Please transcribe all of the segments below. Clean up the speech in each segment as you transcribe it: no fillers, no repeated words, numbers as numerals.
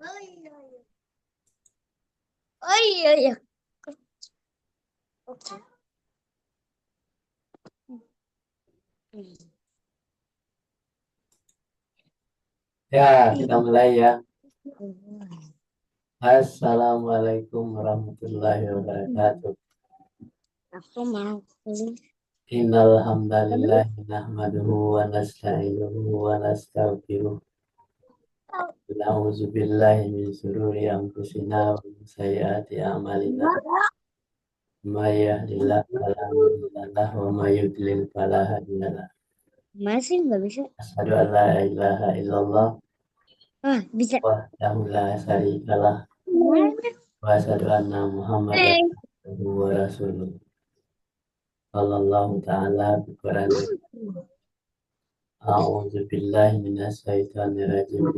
Oh iya, iya. Oh iya, iya. Oke. Ya, kita mulai ya. Assalamualaikum warahmatullahi wabarakatuh. Aku mau. Innal hamdalillah nahmaduhu wa nasta'inuhu wa nastaghfiruh. Na'udzu billahi min shururi anfusina wa min sayyiati a'malina. May yahdihillahu fala mudilla lahu wa may yudlil fala hadiya lahu. Masih nggak bisa. Asyhadu an la ilaha illallah Ah, bisa. wahdahu la syarikalah wa asyhadu anna Muhammadan abduhu wa rasuluh. Sallallahu ta'ala bi Qur'anil A'udzu billahi minasyaitonir rajim.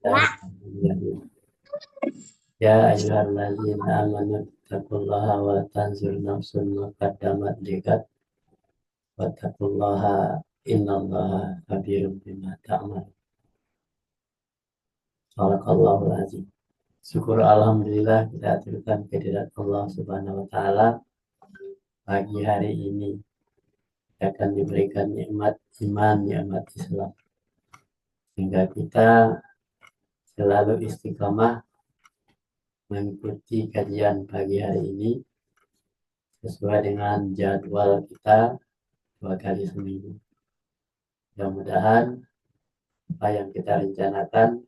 Bismillahirrahmanirrahim. Ya ayyuhalladzina amanu taqullaha wa tanzur nafsun ma qaddamat liqad wattaqullaha innallaha khabirum bima ta'malun. Shadaqallahul azim. Syukur alhamdulillah kita aturkan kehadirat Allah Subhanahu wa taala pagi hari ini akan diberikan nikmat iman, nikmat Islam sehingga kita selalu istiqamah mengikuti kajian pagi hari ini sesuai dengan jadwal kita 2 kali seminggu. Mudah-mudahan apa yang kita rencanakan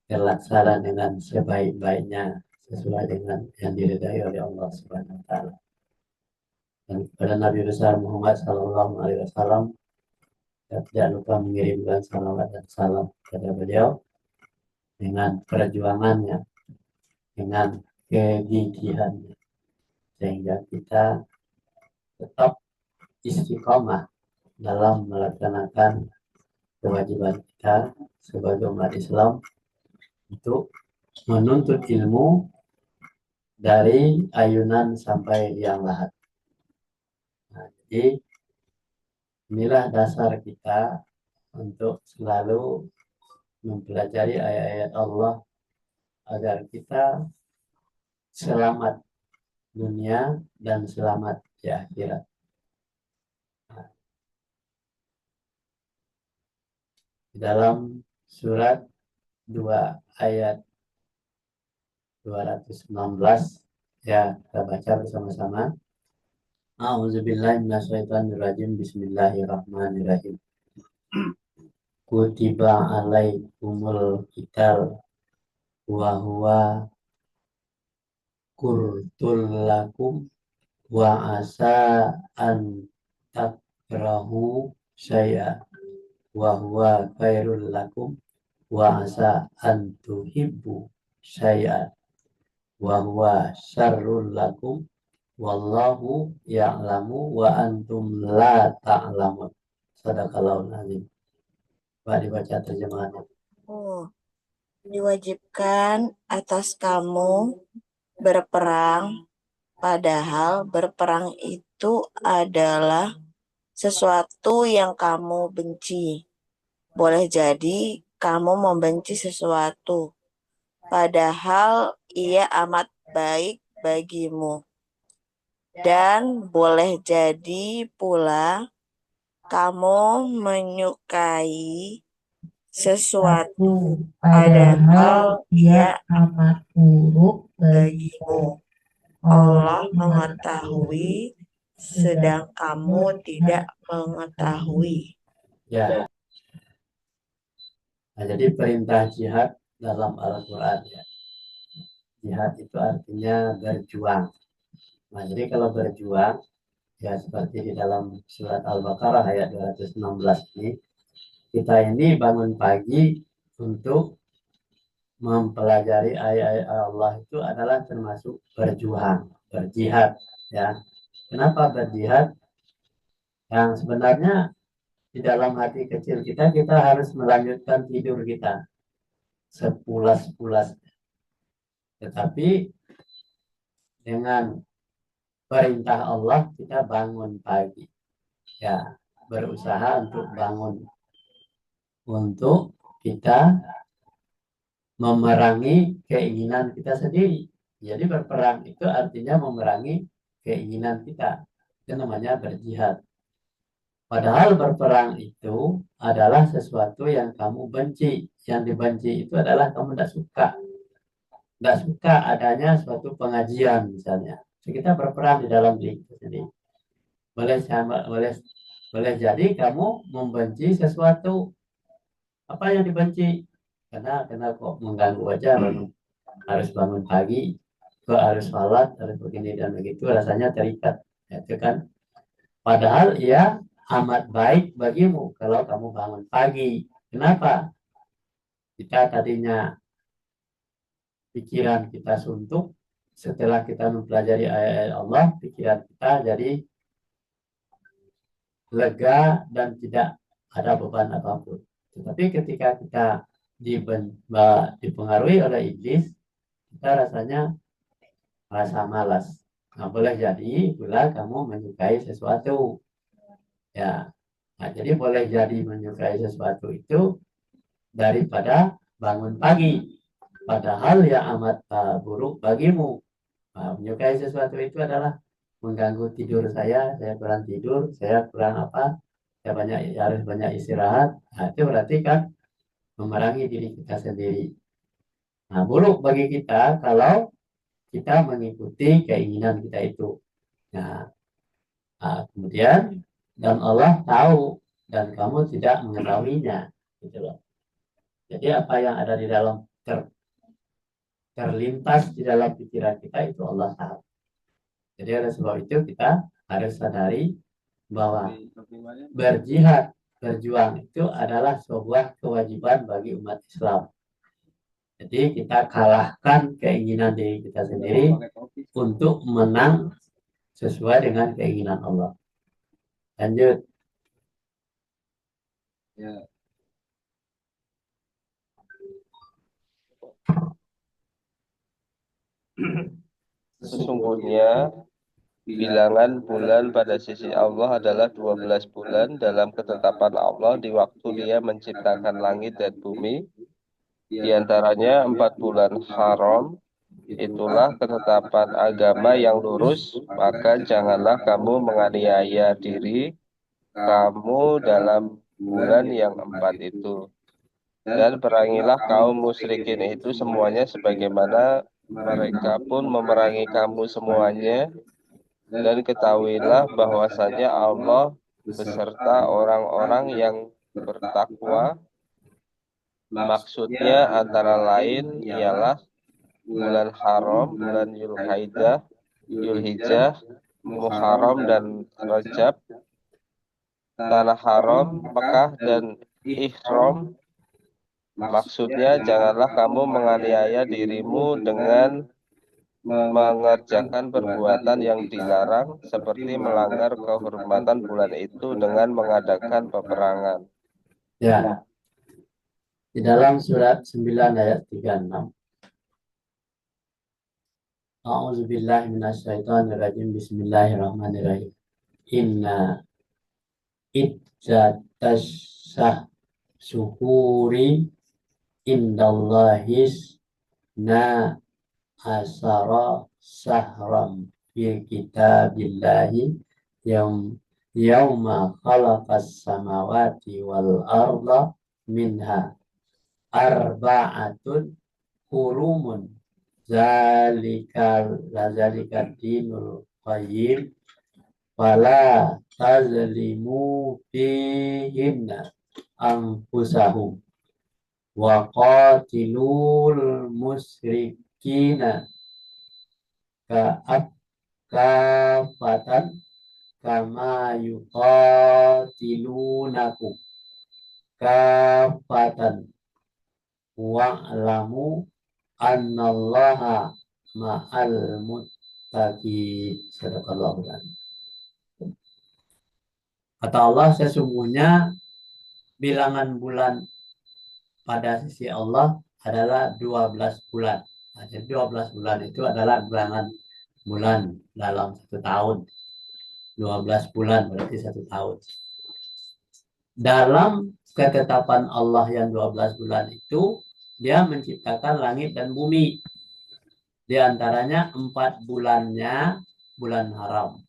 terlaksana dengan sebaik-baiknya sesuai dengan yang diridai oleh Allah Subhanahu wa taala. Dan kepada Nabi besar Muhammad sallallahu alaihi wasallam kita tidak lupa mengirimkan salawat dan salam kepada beliau dengan perjuangannya, dengan kegigihannya sehingga kita tetap istiqomah dalam melaksanakan kewajiban kita sebagai umat Islam untuk menuntut ilmu dari ayunan sampai liang lahat. Nah, jadi inilah dasar kita untuk selalu mempelajari ayat-ayat Allah agar kita selamat dunia dan selamat di akhirat. Dalam surat 2 ayat 216 ya, kita baca bersama-sama. A'udzubillahi minasyaitonirrajim. Bismillahirrahmanirrahim. Kutiba alaikumul qital wa huwa kurtul lakum wa asa an takrahu syai'a wa huwa khairul lakum wa asa an tuhibbu syai'a wa huwa syarrul lakum wallahu ya'lamu wa antum la ta'lamun. Sadaqallahul azim. Pak dibaca terjemahannya. Oh, diwajibkan atas kamu berperang, padahal berperang itu adalah sesuatu yang kamu benci. Boleh jadi kamu membenci sesuatu, padahal ia amat baik bagimu. Dan boleh jadi pula kamu menyukai sesuatu, padahal ia amat buruk bagimu. Allah mengetahui, sedang kamu tidak mengetahui. Ya. Nah, jadi perintah jihad dalam Al-Quran ya. Jihad itu artinya berjuang. Nah, jadi kalau berjuang ya seperti di dalam surat Al-Baqarah ayat 216 ini, kita ini bangun pagi untuk mempelajari ayat-ayat Allah itu adalah termasuk berjuang, berjihad ya. Kenapa berjihad? Yang sebenarnya di dalam hati kecil kita, kita harus melanjutkan tidur kita sepulas-pulas. Tetapi dengan perintah Allah kita bangun pagi. Ya, berusaha untuk bangun. Untuk kita memerangi keinginan kita sendiri. Jadi berperang itu artinya memerangi keinginan kita. Itu namanya berjihad. Padahal berperang itu adalah sesuatu yang kamu benci. Yang dibenci itu adalah kamu tidak suka. Tidak suka adanya suatu pengajian misalnya. Jadi kita berperang di dalam diri kita sendiri. Boleh jadi kamu membenci sesuatu. Apa yang dibenci? Karena kok mengganggu aja, harus bangun pagi, kok harus sholat, harus begini dan begitu, rasanya terikat. Itu kan. Padahal ia amat baik bagimu kalau kamu bangun pagi. Kenapa? Kita tadinya pikiran kita suntuk, setelah kita mempelajari ayat-ayat Allah, pikiran kita jadi lega dan tidak ada beban apapun. Tetapi ketika kita dipengaruhi oleh iblis, kita rasanya rasa malas. Nah, boleh jadi bila kamu menyukai sesuatu. Ya, nah, jadi boleh jadi menyukai sesuatu itu daripada bangun pagi. Padahal yang amat buruk bagimu. Nah, menyukai sesuatu itu adalah mengganggu tidur saya kurang tidur, saya kurang apa, saya harus banyak istirahat. Nah, itu berarti kan memerangi diri kita sendiri. Nah, buruk bagi kita kalau kita mengikuti keinginan kita itu. Nah, kemudian dan Allah tahu dan kamu tidak mengetahuinya, gitu loh. Jadi apa yang ada di dalam terlintas di dalam pikiran kita itu Allah tahu. Jadi oleh sebab itu kita harus sadari bahwa berjihad, berjuang itu adalah sebuah kewajiban bagi umat Islam. Jadi kita kalahkan keinginan diri kita sendiri untuk menang sesuai dengan keinginan Allah. Lanjut. Ya. Sesungguhnya bilangan bulan pada sisi Allah adalah 12 bulan dalam ketetapan Allah di waktu Dia menciptakan langit dan bumi. Di antaranya 4 bulan haram. Itulah ketetapan agama yang lurus, maka janganlah kamu menganiaya diri kamu dalam bulan yang 4 itu. Dan perangilah kaum musyrikin itu semuanya sebagaimana mereka pun memerangi kamu semuanya. Dan ketahuilah bahwasanya Allah beserta orang-orang yang bertakwa. Maksudnya antara lain ialah bulan haram, bulan Yulhijjah, Muharram dan Rajab, tanah haram, Mekah dan Ihram. Maksudnya janganlah kamu menganiaya dirimu dengan mengerjakan perbuatan yang dilarang seperti melanggar kehormatan bulan itu dengan mengadakan peperangan. Ya. Di dalam surat 9 ayat 36. A'udzubillahi minasyaitonirrajim. Bismillahirrahmanirrahim. Inna iddatash syuhuri indallahis na asara sahram fi kitabillahi yauma khalaqas samawati wal arda minha arba'atun hurumun zalika dinul qayyim fala tazlimu fihinna anfusahum wa qatilul musyrikina kafatan kama yuqatilunakum kafatan wa'lamu annallaha ma'al muttaqin. Sadaqallahu adzim. Kata Allah, sesungguhnya bilangan bulan pada sisi Allah adalah 12 bulan. Nah, jadi 12 bulan itu adalah bilangan bulan dalam satu tahun. 12 bulan berarti satu tahun. Dalam ketetapan Allah yang 12 bulan itu dia menciptakan langit dan bumi. Di antaranya 4 bulannya bulan haram.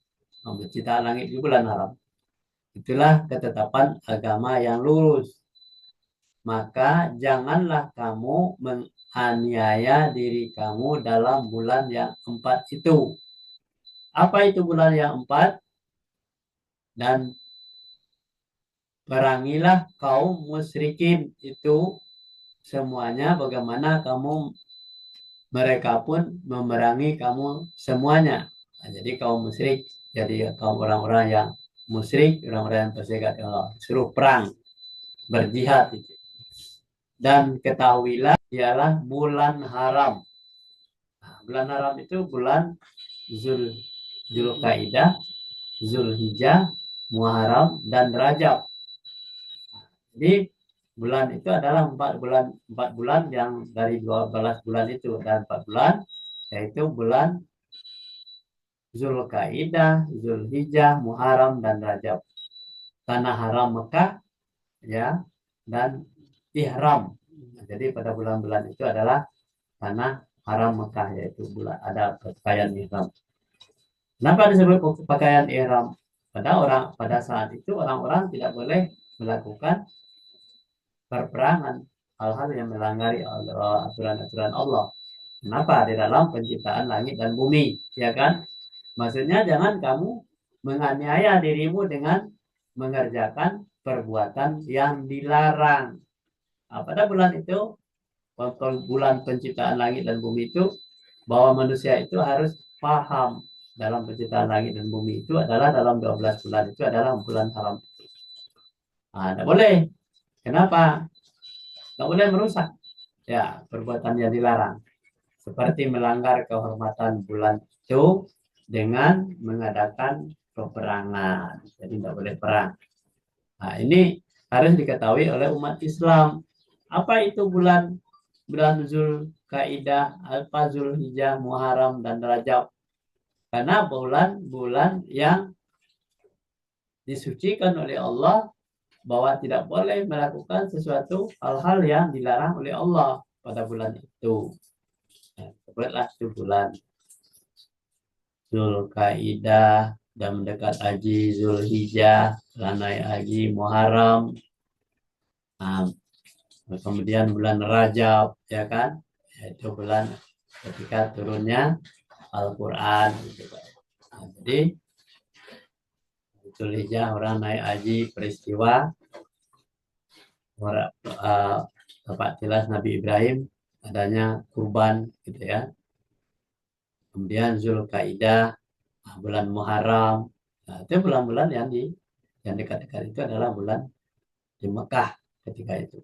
Menciptakan langit di bulan haram. Itulah ketetapan agama yang lurus. Maka janganlah kamu menganiaya diri kamu dalam bulan yang 4 itu. Apa itu bulan yang 4? Dan perangilah kaum musyrikin itu semuanya, bagaimana mereka pun memerangi kamu semuanya. Nah, jadi kaum musyrik, jadi kaum orang-orang yang musyrik, orang-orang yang tersegat Allah, suruh perang, berjihad itu. Dan ketahuilah ialah bulan haram. Nah, bulan haram itu bulan Zulkaidah, Zulhijjah, Muharram, dan Rajab. Jadi bulan itu adalah 4 bulan yang dari 12 bulan itu, dan 4 bulan yaitu bulan Zulkaidah, Zulhijjah, Muharram, dan Rajab. Tanah haram Mekah, ya, dan ihram. Jadi pada bulan-bulan itu adalah tanah haram Mekah, yaitu bulan ada pakaian ihram. Kenapa disebut pakaian ihram? Pada saat itu orang-orang tidak boleh melakukan perperangan, hal-hal yang melanggar aturan-aturan Allah. Kenapa? Di dalam penciptaan langit dan bumi, ya kan? Maksudnya jangan kamu menganiaya dirimu dengan mengerjakan perbuatan yang dilarang. Nah, pada bulan itu, bulan penciptaan langit dan bumi itu, bahwa manusia itu harus paham dalam penciptaan langit dan bumi itu adalah dalam 12 bulan itu adalah bulan haram. Nah, tidak boleh. Kenapa? Tidak boleh merusak. Ya, perbuatan yang dilarang. Seperti melanggar kehormatan bulan itu dengan mengadakan peperangan. Jadi tidak boleh perang. Nah, ini harus diketahui oleh umat Islam. Apa itu bulan Zulkaidah, Zulhijjah, Muharram, dan Rajab? Karena bulan-bulan yang disucikan oleh Allah, bahwa tidak boleh melakukan sesuatu hal-hal yang dilarang oleh Allah pada bulan itu. Sebutlah itu bulan Zulkaidah, dan mendekat haji Zulhijjah, naik haji Muharram. Nah, kemudian bulan Rajab, ya kan? Itu bulan ketika turunnya Al-Quran. Nah, jadi Zulhijjah orang naik haji, peristiwa tempat jelas Nabi Ibrahim adanya kurban, gitu ya. Kemudian Zulkaidah, bulan Muharram. Nah, itu bulan-bulan yang dekat-dekat itu adalah bulan di Mekah ketika itu.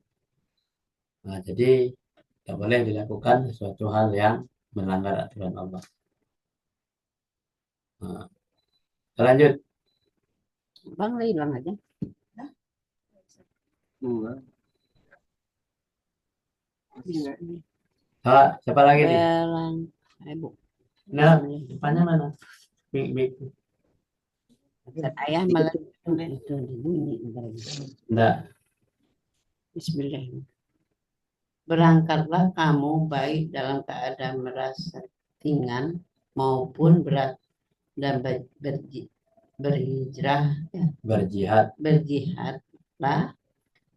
Nah, jadi tidak boleh dilakukan sesuatu hal yang melanggar aturan Allah. Nah, lanjut. Bang hilang aja. Siapa lagi nih? Belang. Ibu. Nah, depannya mana? Ayah malah Enggak. Bismillah. Berangkatlah kamu baik dalam keadaan merasa ringan maupun berat, dan berjihadlah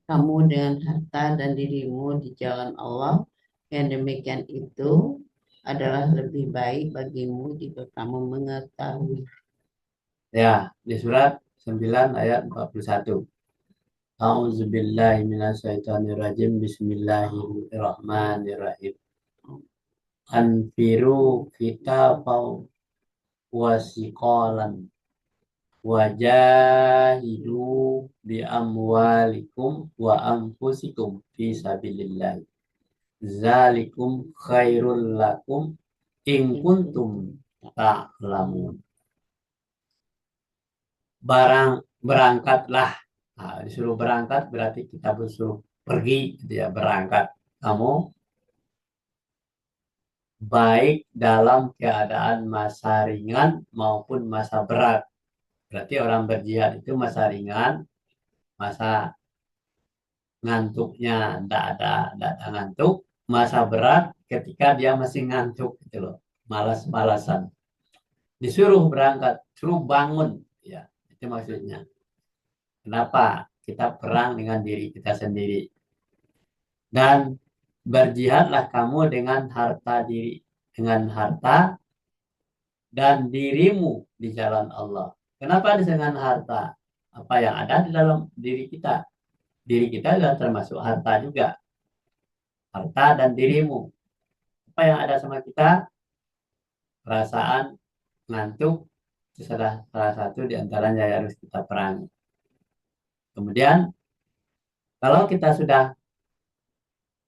kamu dengan harta dan dirimu di jalan Allah. Yang demikian itu adalah lebih baik bagimu jika kamu mengetahui. Ya, di surat 9 ayat 41. A'udzubillahi minasyaitonirrajim. Bismillahirrahmanirrahim. Anfiru kitabau wasiqalan wajahidu bi amwalikum wa anfusikum fi sabilillah. Zalikum khairul lakum in kuntum ta'lamun. Berangkatlah. Nah, disuruh berangkat berarti kita disuruh pergi, gitu ya, berangkat. Kamu baik dalam keadaan masa ringan maupun masa berat. Berarti orang berjihad itu masa ringan, masa ngantuknya tidak ada ngantuk, masa berat ketika dia masih ngantuk gitu loh, malas-malasan. Disuruh berangkat, suruh bangun, ya itu maksudnya. Kenapa? Kita perang dengan diri kita sendiri. Dan berjihadlah kamu dengan harta diri, dengan harta dan dirimu di jalan Allah. Kenapa dengan harta? Apa yang ada di dalam diri kita? Diri kita adalah termasuk harta juga. Harta dan dirimu. Apa yang ada sama kita? Perasaan ngantuk itu salah satu di antaranya yang harus kita perangi. Kemudian kalau kita sudah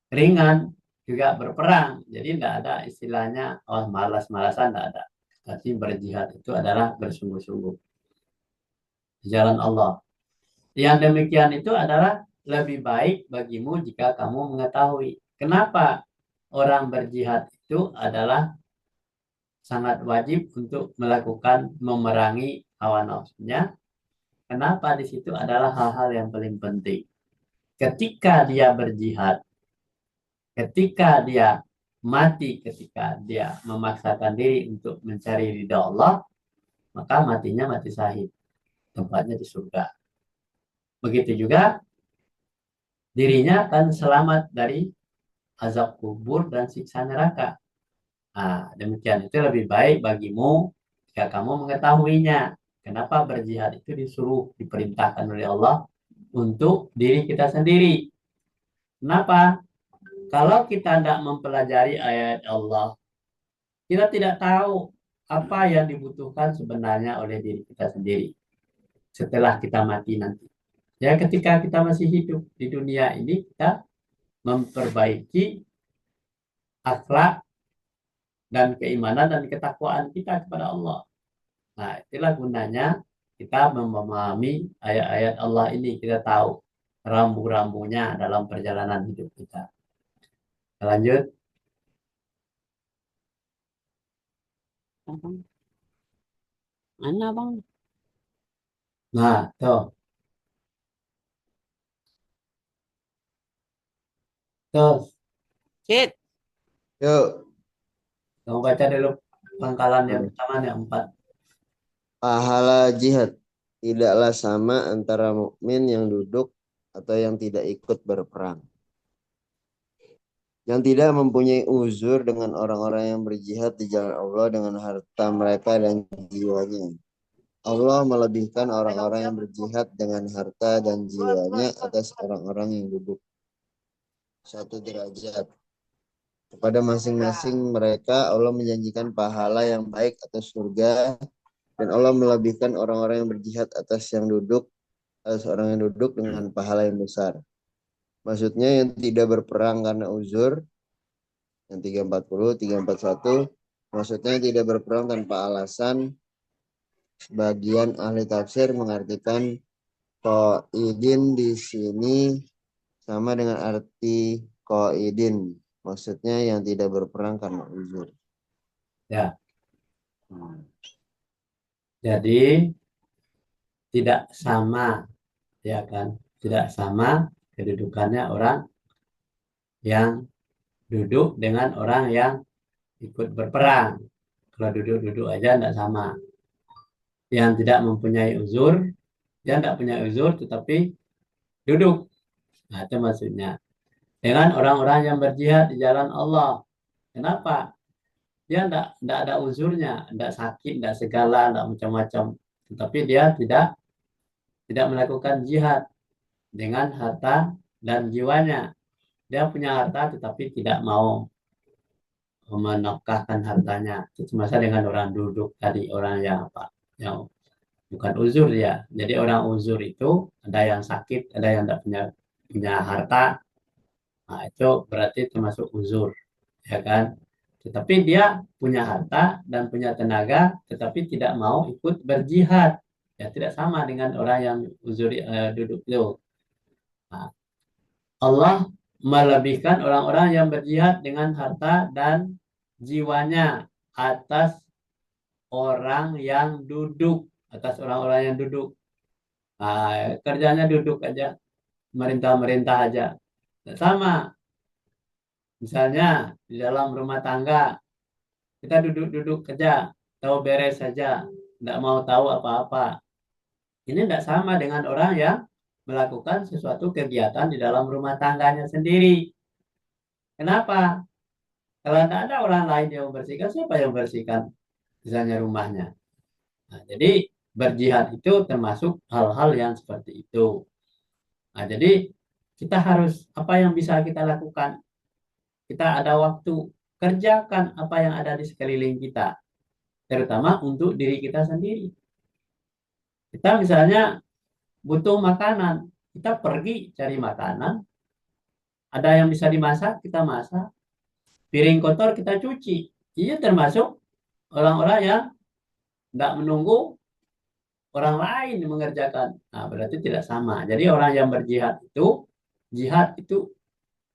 ringan juga berperang, jadi tidak ada istilahnya oh malas-malasan, tidak ada. Tapi berjihad itu adalah bersungguh-sungguh di jalan Allah. Yang demikian itu adalah lebih baik bagimu jika kamu mengetahui. Kenapa orang berjihad itu adalah sangat wajib untuk melakukan memerangi hawa nafsunya. Kenapa di situ adalah hal-hal yang paling penting. Ketika dia berjihad, ketika dia mati, ketika dia memaksakan diri untuk mencari ridha Allah, maka matinya mati syahid. Tempatnya di surga. Begitu juga dirinya akan selamat dari azab kubur dan siksa neraka. Nah, demikian itu lebih baik bagimu jika kamu mengetahuinya. Kenapa berjihad itu disuruh, diperintahkan oleh Allah untuk diri kita sendiri. Kenapa? Kalau kita tidak mempelajari ayat Allah, kita tidak tahu apa yang dibutuhkan sebenarnya oleh diri kita sendiri setelah kita mati nanti. Ya, ketika kita masih hidup di dunia ini, kita memperbaiki akhlak dan keimanan dan ketakwaan kita kepada Allah. Nah, itulah gunanya kita memahami ayat-ayat Allah ini. Kita tahu rambu-rambunya dalam perjalanan hidup kita. Lanjut. Abang. Mana bang? Nah, tuh. Tuh, Cid, Yuk, kamu baca dulu pangkalan yang pertama yang 4. pahala jihad tidaklah sama antara mukmin yang duduk atau yang tidak ikut berperang. Yang tidak mempunyai uzur dengan orang-orang yang berjihad di jalan Allah dengan harta mereka dan jiwanya. Allah melebihkan orang-orang yang berjihad dengan harta dan jiwanya atas orang-orang yang duduk 1 derajat. Kepada masing-masing mereka Allah menjanjikan pahala yang baik atas surga, dan Allah melebihkan orang-orang yang berjihad atas orang yang duduk dengan pahala yang besar. Maksudnya yang tidak berperang karena uzur, yang 340, 341, maksudnya yang tidak berperang tanpa alasan. Sebagian ahli tafsir mengartikan qaidin di sini sama dengan arti qaidin, maksudnya yang tidak berperang karena uzur. Ya. Jadi tidak sama, ya kan? Tidak sama kedudukannya orang yang duduk dengan orang yang ikut berperang. Kalau duduk-duduk aja tidak sama. Yang tidak mempunyai uzur, dia tidak punya uzur tetapi duduk. Nah, itu maksudnya. Dengan orang-orang yang berjihad di jalan Allah. Kenapa? Dia tidak ada uzurnya, tidak sakit, tidak segala, tidak macam-macam. Tetapi dia tidak melakukan jihad dengan harta dan jiwanya. Dia punya harta tetapi tidak mau menafkahkan hartanya. Itu masa dengan orang duduk tadi, orang yang apa? Yang bukan uzur ya. Jadi orang uzur itu ada yang sakit, ada yang tidak punya harta. Nah, itu berarti termasuk uzur, ya kan? Tetapi dia punya harta dan punya tenaga, tetapi tidak mau ikut berjihad. Ya, tidak sama dengan orang yang uzur duduk itu. Nah, Allah melebihkan orang-orang yang berjihad dengan harta dan jiwanya atas orang yang duduk, atas orang-orang yang duduk. Nah, kerjanya duduk aja, merintah-merintah aja. Sama. Misalnya di dalam rumah tangga, kita duduk-duduk kerja, tahu beres saja, tidak mau tahu apa-apa. Ini tidak sama dengan orang yang melakukan sesuatu kegiatan di dalam rumah tangganya sendiri. Kenapa? Kalau tidak ada orang lain yang membersihkan, siapa yang membersihkan misalnya rumahnya? Nah, jadi berjihad itu termasuk hal-hal yang seperti itu. Nah, jadi kita harus apa yang bisa kita lakukan? Kita ada waktu, kerjakan apa yang ada di sekeliling kita, terutama untuk diri kita sendiri. Kita misalnya butuh makanan, kita pergi cari makanan, ada yang bisa dimasak, kita masak, piring kotor kita cuci. Ini termasuk orang-orang yang tidak menunggu orang lain mengerjakan. Nah, berarti tidak sama. Jadi orang yang berjihad itu, jihad itu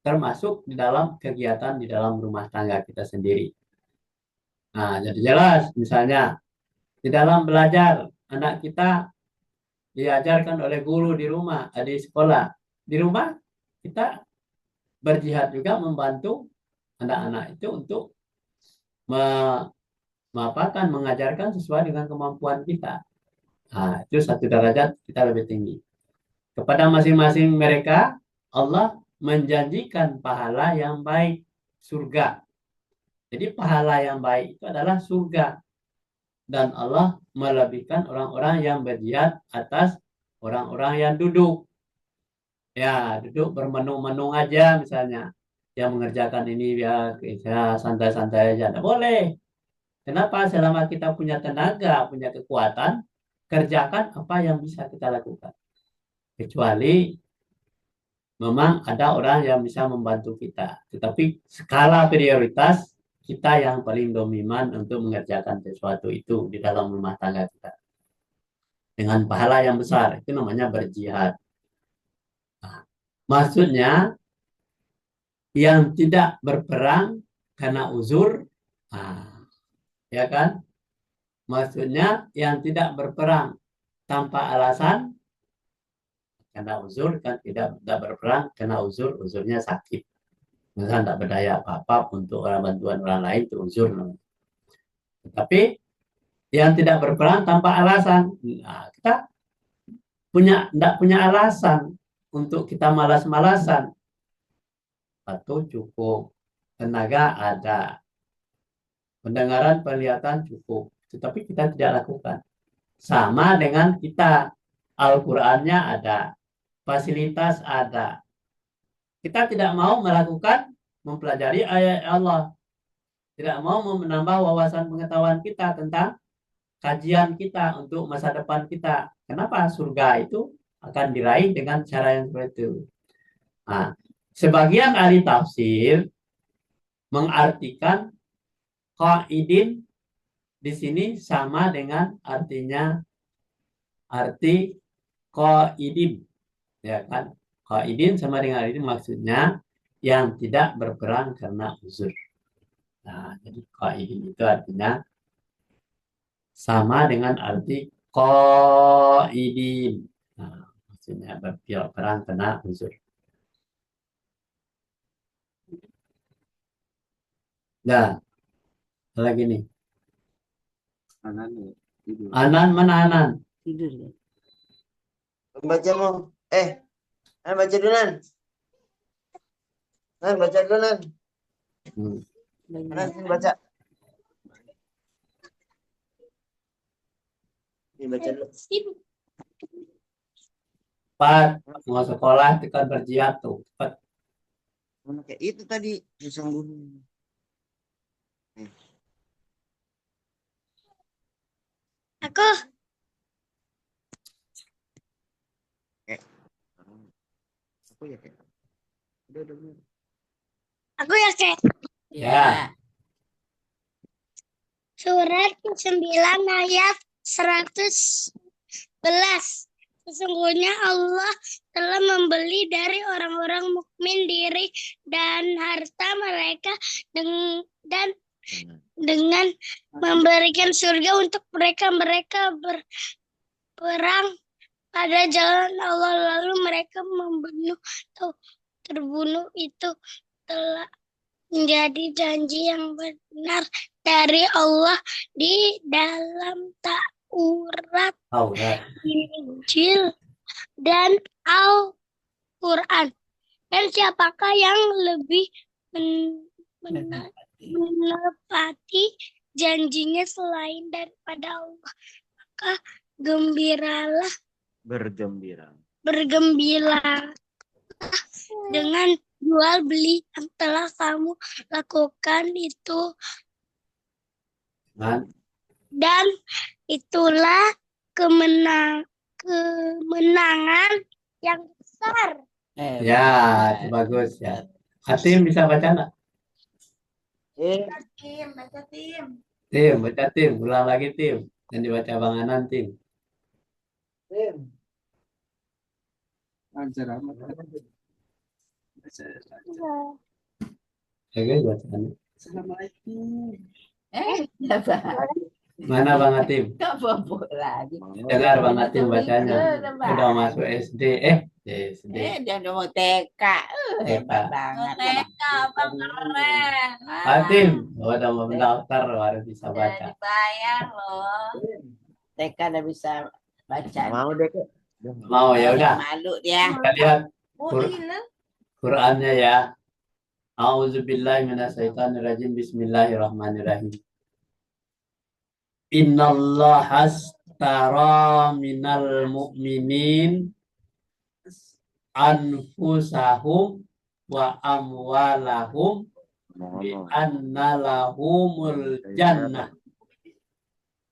termasuk di dalam kegiatan di dalam rumah tangga kita sendiri. Nah, jadi jelas misalnya di dalam belajar anak kita diajarkan oleh guru di rumah, di sekolah. Di rumah kita berjihad juga membantu anak-anak itu untuk mengajarkan sesuai dengan kemampuan kita. Nah, itu satu derajat kita lebih tinggi. Kepada masing-masing mereka, Allah menjanjikan pahala yang baik, surga. Jadi pahala yang baik itu adalah surga. Dan Allah melebihkan orang-orang yang berjihad atas orang-orang yang duduk. Ya, duduk bermenung-menung aja misalnya. Yang mengerjakan ini ya santai-santai aja. Tidak boleh. Kenapa? Selama kita punya tenaga, punya kekuatan, kerjakan apa yang bisa kita lakukan. Kecuali memang ada orang yang bisa membantu kita. Tetapi skala prioritas kita yang paling dominan untuk mengerjakan sesuatu itu di dalam rumah tangga kita. Dengan pahala yang besar, itu namanya berjihad. Nah, maksudnya yang tidak berperang karena uzur, nah, ya kan? Maksudnya yang tidak berperang tanpa alasan, karena uzur kan tidak berperang karena uzurnya sakit. Misalnya tidak berdaya apa-apa untuk orang bantuan orang lain itu uzur. Tapi yang tidak berperang tanpa alasan, nah, kita tidak punya alasan untuk kita malas-malasan. Atau cukup, tenaga ada, pendengaran, penglihatan cukup, tetapi kita tidak lakukan. Sama dengan kita, Al-Qur'annya ada, fasilitas ada. Kita tidak mau melakukan, mempelajari ayat Allah. Tidak mau menambah wawasan pengetahuan kita tentang kajian kita untuk masa depan kita. Kenapa? Surga itu akan diraih dengan cara yang seperti itu. Nah, sebagian ahli tafsir mengartikan qaidin di sini sama dengan arti qaidin, ya kan? Qaidin sama dengan ini maksudnya yang tidak berperang karena uzur. Nah, jadi qaidin itu artinya sama dengan arti qaidin. Nah, maksudnya berperang karena uzur. Nah, lagi nih. Anan mana anan? Tidur ya. Baca mau. Baca dulu Nan. Nan baca dulu Nan. Nan sini baca. Ini baca dulu. Cepat, mau sekolah tekan berjihad tuh. Cepat. Kayak itu tadi yang guru. Aku, Aku ya kayak. Udah. aku ya Kek. Ya. Surat 9 ayat 111. Sesungguhnya Allah telah membeli dari orang-orang mukmin diri dan harta mereka dan dengan memberikan surga untuk mereka berperang pada jalan Allah, lalu mereka membunuh atau terbunuh, itu telah menjadi janji yang benar dari Allah di dalam Taurat, Injil, dan Al-Quran. Dan siapakah yang lebih menepati janjinya selain daripada Allah? Maka bergembira dengan jual beli yang telah kamu lakukan itu, dan itulah kemenangan yang besar. Ya, itu bagus ya. Hatim bisa baca enggak? Baca tim. Tim, baca tim. Ulang lagi tim. Yang dibaca Bang Anan tim. Oke, bacaannya. Mana Bang Hatim? lagi. Dengar Bang Hatim bacanya. Udah masuk SD. SD. Dia udah mau TK. Hebat banget. TK, Bang, keren. Hatim, udah mau mendaftar baru bisa baca. Dibayar loh. TK udah bisa baca. Mau deh, Kak. Mau ya udah. Malu dia. Kita lihat Oh, iya. Qur'annya ya. A'udzubillahi minasyaitonirrajim. Bismillahirrahmanirrahim. Innallaha astara minal mu'minin anfusahum wa amwalahum bi anna lahumul jannah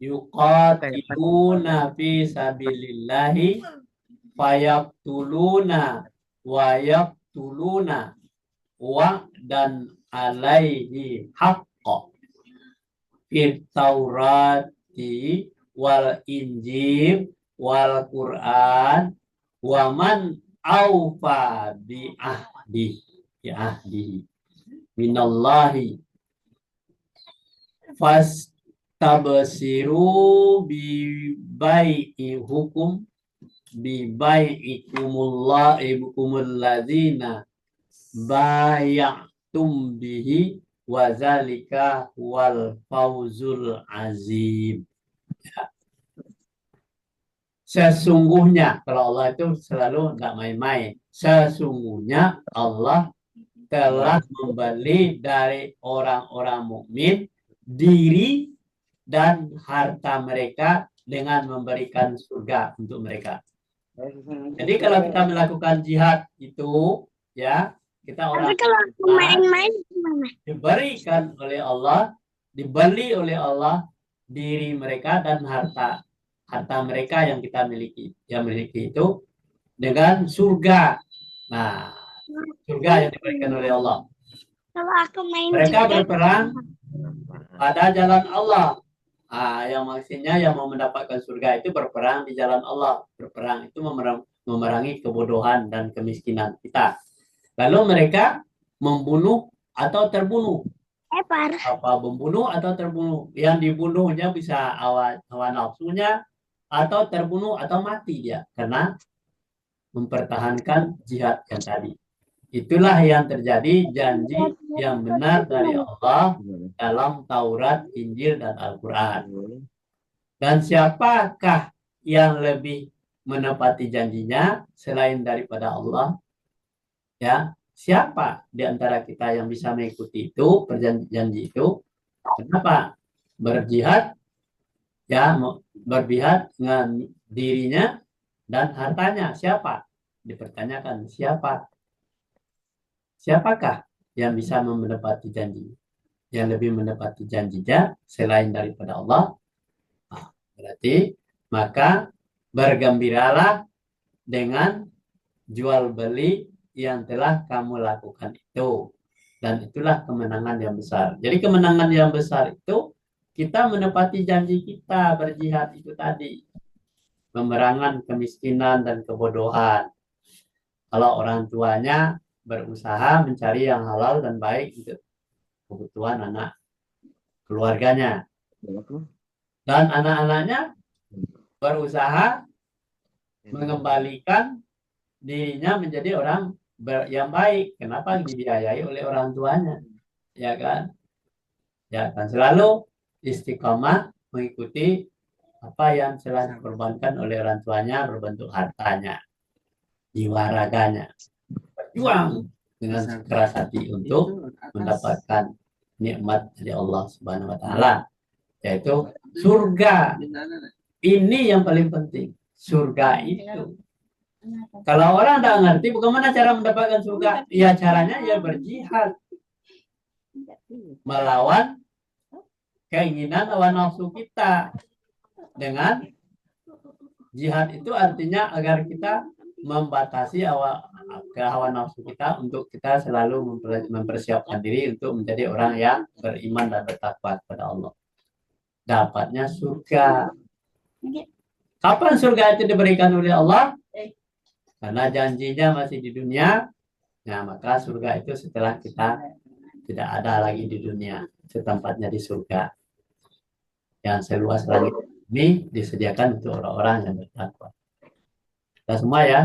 yuqatiluna fi sabilillahi fayaqtuluna wa yaqtuluna wa dan alaihi haqqo fit taurati wal injil wal qur'an wa man aufa bi ahdi minallahi fastabsiru bi bai'ihukum bi bai'ikumul ladzina bay'tum bihi wa zalika wal fauzul azim. Sesungguhnya, kalau Allah itu selalu tidak main-main. Sesungguhnya Allah telah membeli dari orang-orang mukmin diri dan harta mereka dengan memberikan surga untuk mereka. Jadi kalau kita melakukan jihad itu, ya kita orang. Tapi kalau aku main-main gimana? Diberikan oleh Allah, dibeli oleh Allah diri mereka dan harta mereka yang kita miliki, itu dengan surga. Nah, surga yang diberikan oleh Allah. Kalau aku main Mereka juga, berperang pada jalan Allah. Yang maksudnya yang mau mendapatkan surga itu berperang di jalan Allah. Berperang itu memerangi kebodohan dan kemiskinan kita. Lalu mereka membunuh atau terbunuh. parah. Apa membunuh atau terbunuh? Yang dibunuhnya bisa hawa nafsunya, atau terbunuh atau mati dia karena mempertahankan jihad yang tadi. Itulah yang terjadi janji yang benar dari Allah dalam Taurat, Injil, dan Al-Quran. Dan siapakah yang lebih menepati janjinya selain daripada Allah? Ya, siapa di antara kita yang bisa mengikuti itu, janji itu? Kenapa? Berjihad, ya, berjihad dengan dirinya dan hartanya. Siapa? Dipertanyakan siapa? Siapakah yang bisa menepati janji? Yang lebih menepati janjinya selain daripada Allah? Berarti maka bergembiralah dengan jual beli yang telah kamu lakukan itu. Dan itulah kemenangan yang besar. Jadi kemenangan yang besar itu kita menepati janji kita berjihad itu tadi. Pemerangan kemiskinan dan kebodohan. Kalau orang tuanya berusaha mencari yang halal dan baik untuk kebutuhan anak keluarganya. Dan anak-anaknya berusaha mengembalikan dirinya menjadi orang yang baik. Kenapa? Dibiayai oleh orang tuanya. ya kan? Ya kan selalu istiqomah mengikuti apa yang telah dikorbankan oleh orang tuanya berbentuk hartanya, jiwa raganya, berjuang dengan keras hati untuk mendapatkan nikmat dari Allah Subhanahu wa taala, yaitu surga. Ini yang paling penting, surga itu. Kalau orang tidak ngerti bagaimana cara mendapatkan surga, ya caranya ya berjihad melawan keinginan hawa nafsu kita. Dengan jihad itu artinya agar kita membatasi hawa nafsu kita untuk kita selalu mempersiapkan diri untuk menjadi orang yang beriman dan bertakwa kepada Allah. Dapatnya surga. Kapan surga itu diberikan oleh Allah? Karena janjinya masih di dunia. Nah, maka surga itu setelah kita tidak ada lagi di dunia, tempatnya di surga yang seluas langit ini disediakan untuk orang-orang yang bertakwa. Kita semua ya.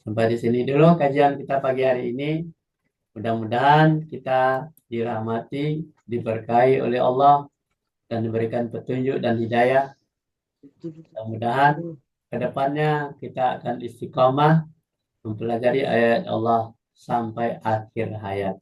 Sampai di sini dulu kajian kita pagi hari ini. Mudah-mudahan kita dirahmati, diberkahi oleh Allah dan diberikan petunjuk dan hidayah. Mudah-mudahan kedepannya kita akan istiqomah mempelajari ayat Allah sampai akhir hayat.